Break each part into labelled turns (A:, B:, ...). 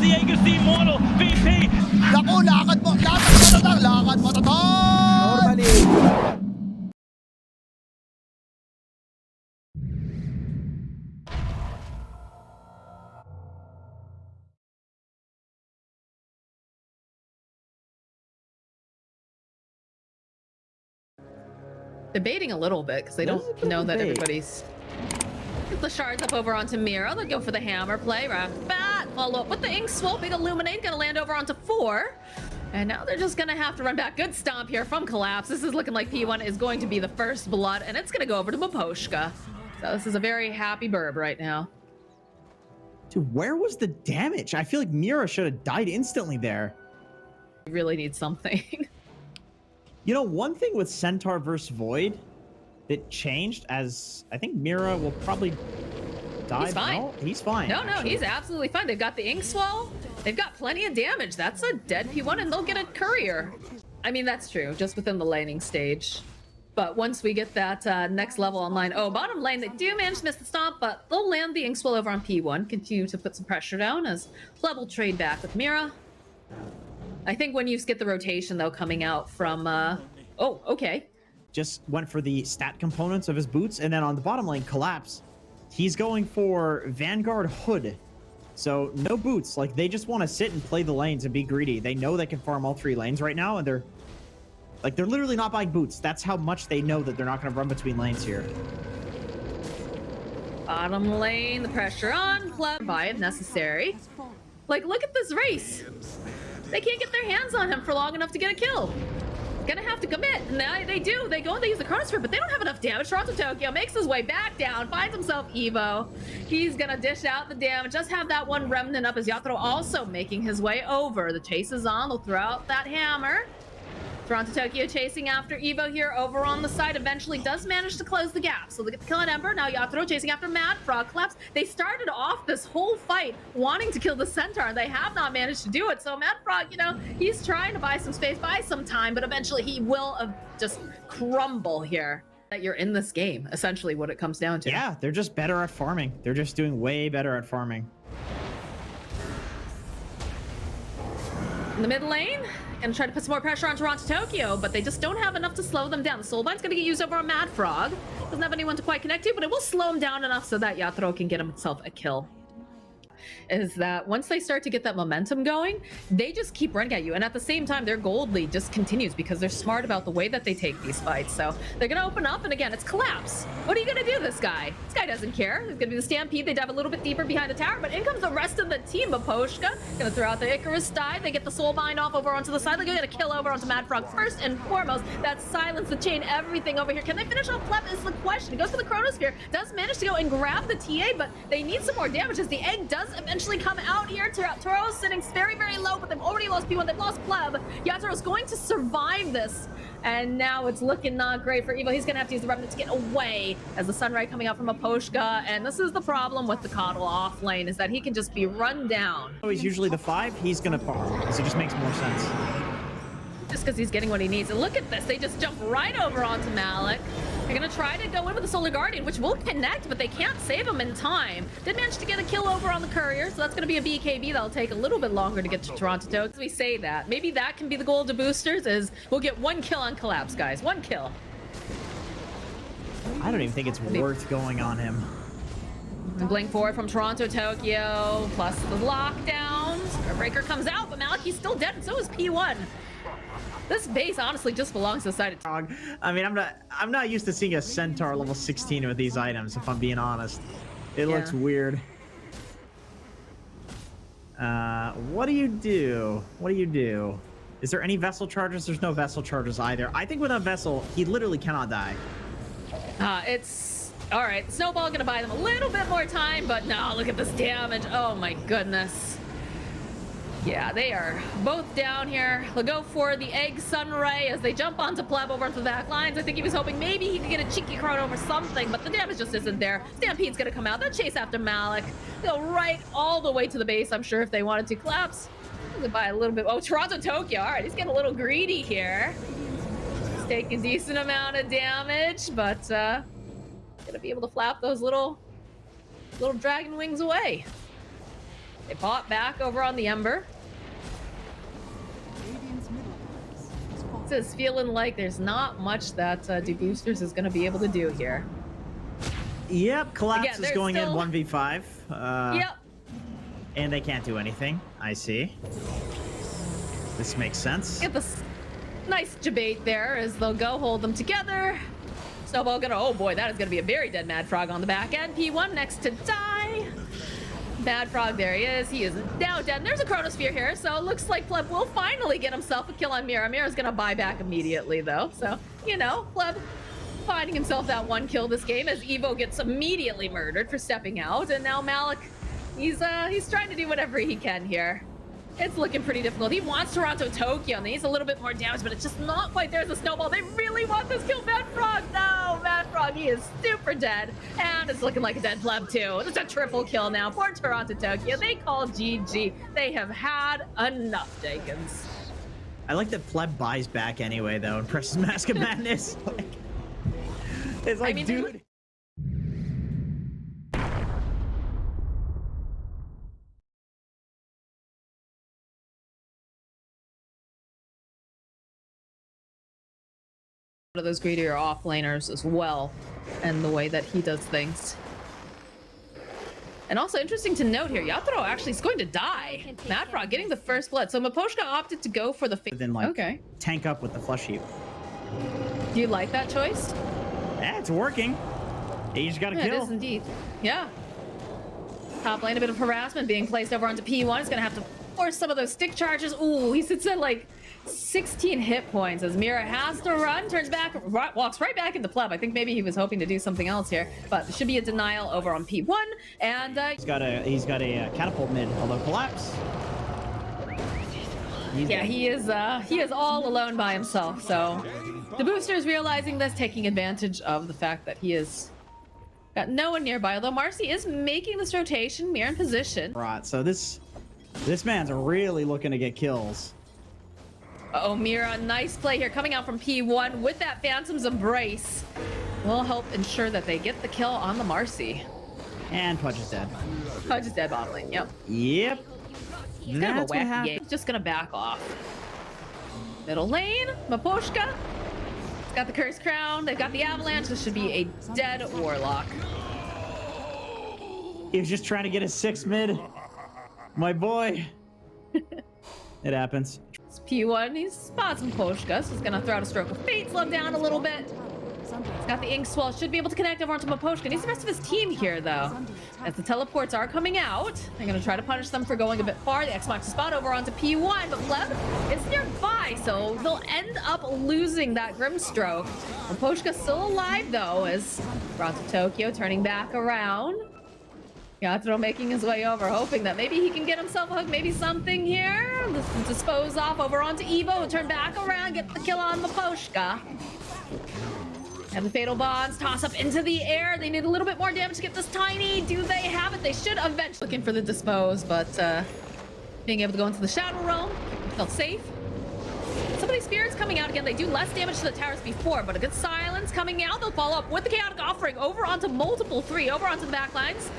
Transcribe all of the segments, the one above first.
A: Diego si Moro, VP.
B: Naku, lakad mo tatang, lakad mo tatang!
C: Normally.
D: Debating a little bit because they don't know that everybody's. Get the shards up over onto Mira. They'll go for the hammer play. Right bat. Follow up with the ink swell. Big illuminate. Gonna land over onto 4. And now they're just gonna have to run back. Good stomp here from Collapse. This is looking like P1 is going to be the first blood, and it's gonna go over to Baposhka. So this is a very happy burb right now.
C: Dude, where was the damage? I feel like Mira should have died instantly there.
D: We really need something.
C: You know, one thing with Centaur versus Void that changed, as I think Mira will probably die.
D: He's fine.
C: No, he's fine.
D: No, he's absolutely fine. They've got the ink swell. They've got plenty of damage. That's a dead P1, and they'll get a courier. I mean, that's true, just within the laning stage. But once we get that next level online, bottom lane, they do manage to miss the stomp, but they'll land the ink swell over on P1, continue to put some pressure down as Pleb will trade back with Mira. I think when you get the rotation, though, coming out from... oh, okay.
C: Just went for the stat components of his boots, and then on the bottom lane, Collapse. He's going for Vanguard Hood. So, no boots. Like, they just want to sit and play the lanes and be greedy. They know they can farm all 3 lanes right now, and they're literally not buying boots. That's how much they know that they're not going to run between lanes here.
D: Bottom lane, the pressure on. Pleb, buy it necessary. Like, look at this race. They can't get their hands on him for long enough to get a kill. Gonna have to commit, and they do. They go and they use the chronosphere, but they don't have enough damage. Toronto Tokyo makes his way back down, finds himself Evo. He's gonna dish out the damage, just have that one remnant up as Yatoro also making his way over. The chase is on, they'll throw out that hammer. Toronto Tokyo chasing after Evo here over on the side, eventually does manage to close the gap. So they get the kill on Ember, now Yatoro chasing after Mad Frog. Collapse. They started off this whole fight wanting to kill the Centaur, and they have not managed to do it. So Mad Frog, you know, he's trying to buy some space, buy some time, but eventually he will just crumble here. That you're in this game, essentially what it comes down to.
C: Yeah, they're just better at farming. They're just doing way better at farming.
D: In the mid lane, gonna try to put some more pressure on Toronto Tokyo, but they just don't have enough to slow them down. The Soulbind's gonna get used over on Mad Frog. Doesn't have anyone to quite connect to, but it will slow him down enough so that Yatoro can get himself a kill. Is that once they start to get that momentum going, they just keep running at you. And at the same time, their gold lead just continues because they're smart about the way that they take these fights. So they're going to open up. And again, it's Collapse. What are you going to do, this guy? This guy doesn't care. There's going to be the Stampede. They dive a little bit deeper behind the tower. But in comes the rest of the team. Baposhka going to throw out the Icarus dive. They get the Soulbind off over onto the side. They're going to kill over onto Mad Frog. First and foremost, that silence, the chain, everything over here. Can they finish off Pleb is the question. He goes for the Chronosphere. Does manage to go and grab the TA, but they need some more damage as the egg does eventually come out here. Toro's sitting very, very low, but they've already lost P1. They've lost Pleb. Yatoro's going to survive this. And now it's looking not great for Evo. He's going to have to use the Remnant to get away as the Sunray coming out from Aposhka. And this is the problem with the Coddle off lane, is that he can just be run down.
C: So he's usually the 5. He's going to farm because it just makes more sense.
D: Just because he's getting what he needs. And look at this. They just jump right over onto Malik. They're going to try to go in with the Solar Guardian, which will connect, but they can't save him in time. Did manage to get a kill over on the Courier, so that's going to be a BKB that'll take a little bit longer to get to Toronto Toad. As we say that, maybe that can be the goal of Deboosters, is we'll get 1 kill on Collapse, guys. 1 kill.
C: I don't even think it's worth going on him.
D: Blink forward from Toronto Tokyo, plus the lockdown. Breaker comes out, but Malachi's still dead, and so is P1. This base honestly just belongs to the side of
C: I mean, I'm not used to seeing a Centaur level 16 with these items, if I'm being honest. It looks weird. What do you do? What do you do? Is there any vessel charges? There's no vessel charges either. I think with a vessel, he literally cannot die.
D: It's all right. Snowball gonna buy them a little bit more time, but no, look at this damage. Oh my goodness. Yeah, they are both down here. They'll go for the Egg Sunray as they jump onto Pleb over the back lines. I think he was hoping maybe he could get a cheeky chrono or something, but the damage just isn't there. Stampede's gonna come out. They'll chase after Malik. Go right all the way to the base, I'm sure, if they wanted to. Collapse. By a little bit. Oh, Toronto Tokyo. All right, he's getting a little greedy here. He's taking a decent amount of damage, but gonna be able to flap those little dragon wings away. They bought back over on the Ember. This is feeling like there's not much that Deboosters is going to be able to do here.
C: Yep, Collapse
D: Again,
C: is going
D: still...
C: in 1v5.
D: Yep.
C: And they can't do anything. I see. This makes sense.
D: Get this nice debate there as they'll go hold them together. Snowball gonna, oh boy, that is gonna be a very dead Mad Frog on the back end. P1 next to die. Mad Frog, there he is. He is now dead. And there's a Chronosphere here, so it looks like Pleb will finally get himself a kill on Mira. Mira's gonna buy back immediately though, so, you know, Pleb finding himself that one kill this game as Evo gets immediately murdered for stepping out, and now Malik, he's trying to do whatever he can here. It's looking pretty difficult. He wants Toronto Tokyo, and he needs a little bit more damage, but it's just not quite there as a Snowball. They really want this kill. Mad Frog, no! Mad Frog, he is super dead. And it's looking like a dead Pleb, too. It's a triple kill now for Toronto Tokyo. They call GG. They have had enough, Jenkins.
C: I like that Pleb buys back anyway, though, and presses Mask of Madness. It's like, I mean, dude...
D: One of those greedier offlaners as well, and the way that he does things. And also interesting to note here, Yatoro actually is going to die. Mad Frog getting the first blood. So Maposhka opted to go for the
C: then like
D: okay.
C: Tank up with the flush heap.
D: Do you like that choice?
C: Yeah, it's working. You just gotta kill.
D: It is indeed. Yeah. Top lane, a bit of harassment being placed over onto P1. He's gonna have to force some of those stick charges. Ooh, he sits at like 16 hit points as Mira has to run, turns back, walks right back into Pleb. I think maybe he was hoping to do something else here, but there should be a denial over on P1, and he's got
C: a catapult mid, although Collapse.
D: Yeah, he is all alone by himself. So the Boosters realizing this, taking advantage of the fact that he is got no one nearby. Although Marcy is making this rotation, Mira in position.
C: Right, so this man's really looking to get kills.
D: Uh-oh, Mira, nice play here coming out from P1 with that Phantom's Embrace. Will help ensure that they get the kill on the Marcy.
C: And Pudge is dead.
D: Pudge is dead bottom lane, yep.
C: Yep.
D: Kind of a wacky game. Just gonna back off. Middle lane, Maposhka. It's got the Cursed Crown, they've got the Avalanche. This should be a dead Warlock.
C: He was just trying to get a 6 mid. My boy. It happens.
D: It's P1, he spots Maposhka, so he's gonna throw out a Stroke of Fate, slow him down a little bit. He's got the Ink Swell, should be able to connect over onto Maposhka. Needs the rest of his team here, though. As the teleports are coming out, they're gonna try to punish them for going a bit far. The X-Marks a spot over onto P1, but Pleb is nearby, so they'll end up losing that Grimstroke. Maposhka's still alive, though, as Toronto Tokyo turning back around. Yatoro making his way over, hoping that maybe he can get himself a hook, maybe something here. Dispose off over onto Evo, turn back around, get the kill on Maposhka. And the Fatal Bonds toss up into the air. They need a little bit more damage to get this tiny. Do they have it? They should eventually. Looking for the dispose, but being able to go into the Shadow Realm, felt safe. Some of these spirits coming out again, they do less damage to the towers before, but a good silence coming out. They'll follow up with the Chaotic Offering over onto multiple 3, over onto the backlines.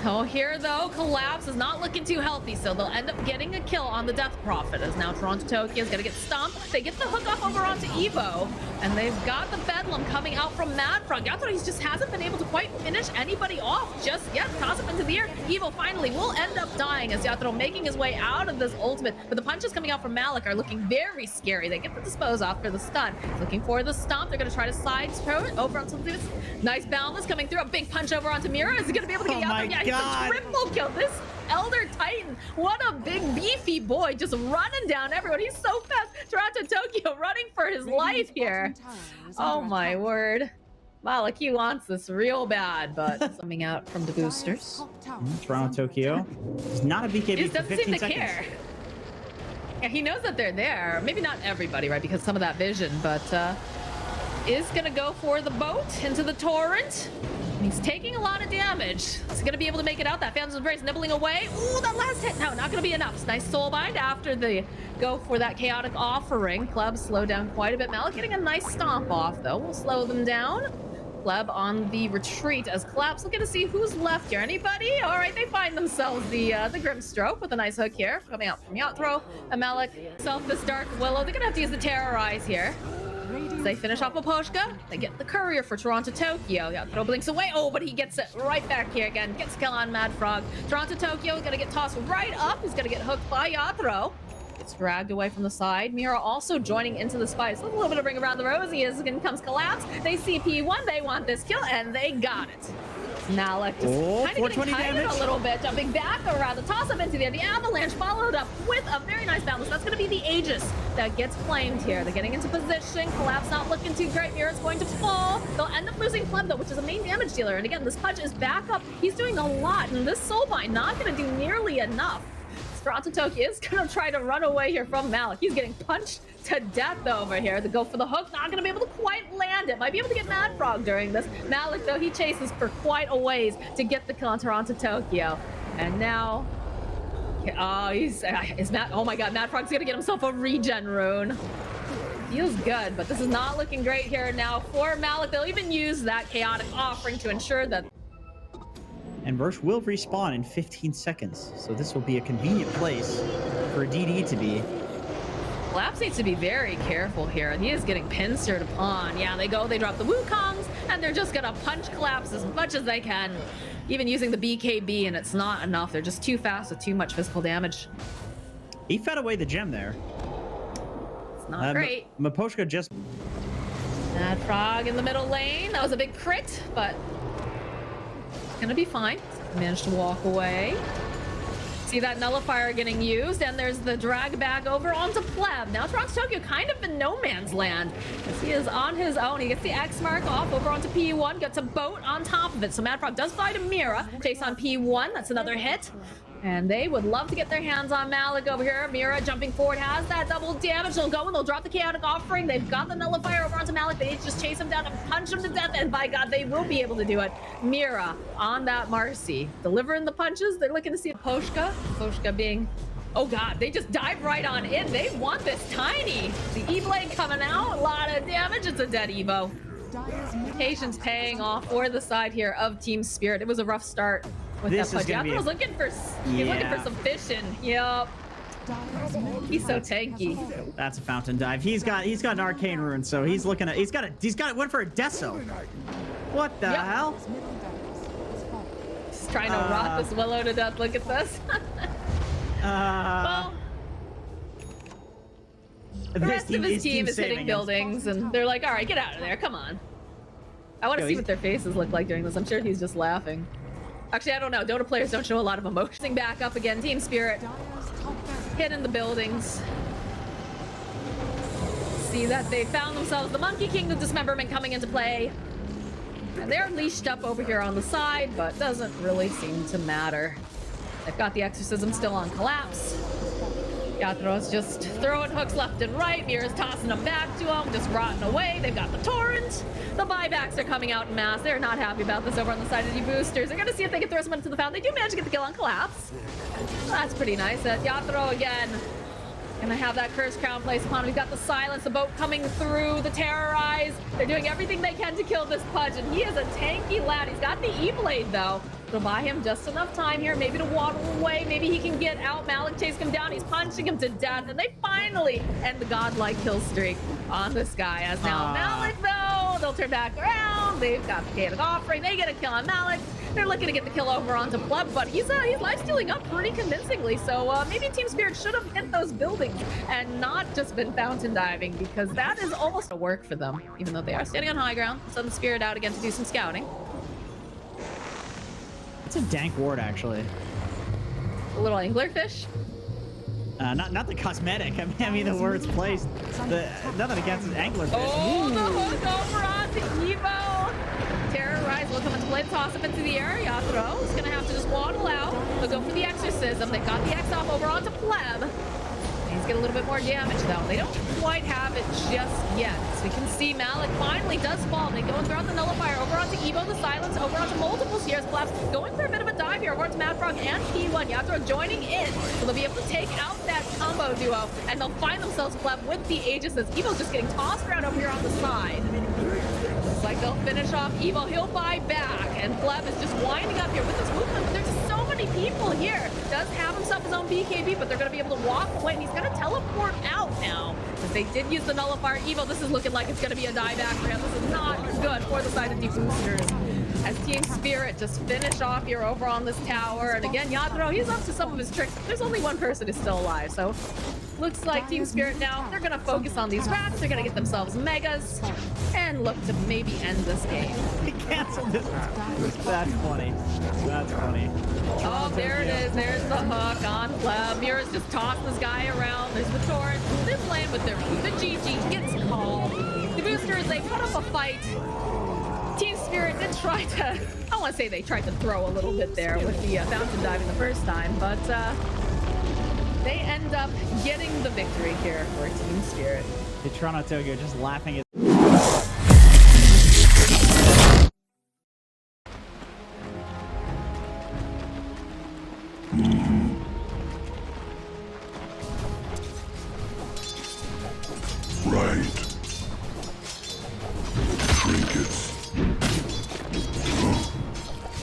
D: Oh, here though, Collapse is not looking too healthy, so they'll end up getting a kill on the Death Prophet, as now Toronto Tokyo is gonna get stomped. They get the hook off over onto Evo, and they've got the Bedlam coming out from Mad Frog. Yatoro, he just hasn't been able to quite finish anybody off just yet. Toss up into the air. Evo finally will end up dying as Yatoro making his way out of this ultimate, but the punches coming out from Malik are looking very scary. They get the dispose off for the stun. Looking for the stomp. They're gonna try to side throw it over on something. Nice Boundless coming through. A big punch over onto Mira. Is he gonna be able to get Yatoro? Yeah, he's a triple kill. This Elder Titan, what a big beefy boy, just running down everyone. He's so fast. Toronto Tokyo running for his life here. Oh my word. Malik, he wants this real bad, but coming out from the boosters.
C: Toronto Tokyo is not a BKB.
D: He doesn't seem to care. Yeah, he knows that they're there. Maybe not everybody, right? Because some of that vision, but is gonna go for the boat into the torrent. He's taking a lot of damage. Is he gonna be able to make it out? That Phantom's Embrace nibbling away. Ooh, that last hit. No, not gonna be enough. Nice Soulbind after the go for that Chaotic Offering. Club slowed down quite a bit. Malik getting a nice stomp off, though. We'll slow them down. Pleb on the retreat as Collapse looking to see who's left here. Anybody? All right, they find themselves the Grim Stroke with a nice hook here coming out from Yatro. A Malik, self this Dark Willow. They're gonna have to use the Terrorize here. As they finish off Maposhka, they get the Courier for Toronto Tokyo. Yatro blinks away. Oh, but he gets it right back here again. Gets a kill on Mad Frog. Toronto Tokyo is gonna get tossed right up. He's gonna get hooked by Yatro. Gets dragged away from the side. Mira also joining into the fight. So a little bit of ring around the rosy as in comes Collapse. They see P1, they want this kill, and they got it. Malik just kind of getting tired a little bit, jumping back around the toss up into the air. The Avalanche followed up with a very nice balance. That's going to be the Aegis that gets claimed here. They're getting into position. Collapse not looking too great. Mira's going to fall. They'll end up losing Pleb though, which is a main damage dealer. And again, this Pudge is back up. He's doing a lot, and this Soulbind not going to do nearly enough. Toronto Tokyo is going to try to run away here from Malik. He's getting punched to death over here. They go for the hook. Not going to be able to quite land it. Might be able to get Mad Frog during this. Malik, though, he chases for quite a ways to get the kill on Toronto Tokyo. And now... Oh, oh my god, Mad Frog's going to get himself a regen rune. Feels good, but this is not looking great here now for Malik. They'll even use that chaotic offering to ensure that...
C: And Roche will respawn in 15 seconds, so this will be a convenient place for DD to be.
D: Collapse needs to be very careful here. He is getting pincered upon. Yeah, they drop the Wukongs, and they're just gonna punch Collapse as much as they can. Even using the BKB, and it's not enough. They're just too fast with too much physical damage.
C: He fed away the gem there.
D: It's not great.
C: Maposhka just...
D: Mad Frog in the middle lane. That was a big crit, but... gonna be fine. Managed to walk away. See that nullifier getting used, and there's the drag back over onto Pleb. Now Toronto Tokyo kind of in no man's land as he is on his own. He gets the X mark off over onto P1, gets a boat on top of it. So Mad Frog does fly to Mira, chase on P1. That's another hit. And they would love to get their hands on Malik over here. Mira jumping forward has that double damage. They'll go and they'll drop the chaotic offering. They've got the nullifier over onto Malik. They just chase him down and punch him to death. And by God, they will be able to do it. Mira on that Marcy, delivering the punches. They're looking to see Poshka. Poshka being, oh God, they just dive right on in. They want this tiny. The E-Blade coming out, a lot of damage. It's a dead Evo. Patience paying off for the side here of Team Spirit. It was a rough start. This is gonna be looking for some fishing. Yep. He's so tanky.
C: That's a fountain dive. He's got an arcane rune, so he's looking at went for a deso. What the hell?
D: Just trying to rot this Willow to death. Look at this. Well, the rest of his team is hitting buildings, and they're like, all right, get out of there. Come on. I want to see what their faces look like during this. I'm sure he's just laughing. Actually, I don't know. Dota players don't show a lot of emotion. Back up again. Team Spirit hitting the buildings. See that they found themselves the Monkey Kingdom Dismemberment coming into play. And they're leashed up over here on the side, but doesn't really seem to matter. They've got the Exorcism still on Collapse. Yatro's just throwing hooks left and right. Mira's tossing them back to him, just rotting away. They've got the Torrent. The buybacks are coming out in mass. They're not happy about this over on the side of the Deboosters. They're going to see if they can throw someone into the fountain. They do manage to get the kill on Collapse. That's pretty nice. Yatro again. Gonna have that Curse Crown placed upon him. We've got the Silence, the boat coming through, the Terrorize. They're doing everything they can to kill this Pudge, and he is a tanky lad. He's got the E-Blade, though. It'll buy him just enough time here, maybe to waddle away. Maybe he can get out. Malik chasing him down. He's punching him to death, and they finally end the godlike kill streak on this guy. As now Malik, though, they'll turn back around. They've got the chaotic offering. They get a kill on Malik. They're looking to get the kill over onto Pleb, but he's life-stealing up pretty convincingly. So maybe Team Spirit should have hit those buildings and not just been fountain diving, because that is almost a work for them, even though they are standing on high ground. Send the Spirit out again to do some scouting.
C: It's a dank ward, actually.
D: A little anglerfish.
C: Not the cosmetic. I mean the word's placed. Nothing against anglerfish.
D: Oh, the hook over onto Evo. Terrorize will come into play. Toss up into the air. Yatro is gonna have to just waddle out. They'll go for the Exorcism. They got the X off over onto Pleb. He's getting a little bit more damage, though. They don't quite have it just yet. So we can see Malik finally does fall. They go and throw out the Nullifier over onto Evo, the Silence, over onto multiple Sierra's Collapse. Going for a bit of a dive here over onto Mad Frog and P1. Yatro joining in. So they'll be able to take out that combo duo, and they'll find themselves Pleb with the Aegis as Evo's just getting tossed around over here on the side. like they'll finish off Evo. He'll buy back, and Pleb is just winding up here with his movement. There's just so many people here. Does have himself his own BKB, but they're going to be able to walk away, and he's going to teleport out now. Because they did use the nullifier. Evo, this is looking like it's going to be a dieback for him. This is not good for the side of Deboosters. As Team Spirit just finish off here over on this tower. And again, Yadro, he's up to some of his tricks. There's only one person who's still alive, so looks like Team Spirit now, they're gonna focus on these rats, they're gonna get themselves megas, and look to maybe end this game.
C: He canceled this. That's funny. That's funny.
D: Oh, there it is. There's the hook on Pleb. Mira's just tossing this guy around. There's the torrent. They're playing with their food. The GG gets called. The boosters, they put up a fight. Team Spirit did try to, I want to say they tried to throw a little bit there with the fountain diving the first time, but they end up getting the victory here for Team Spirit.
C: The Toronto Tokyo just laughing at.
E: Right. Trinkets.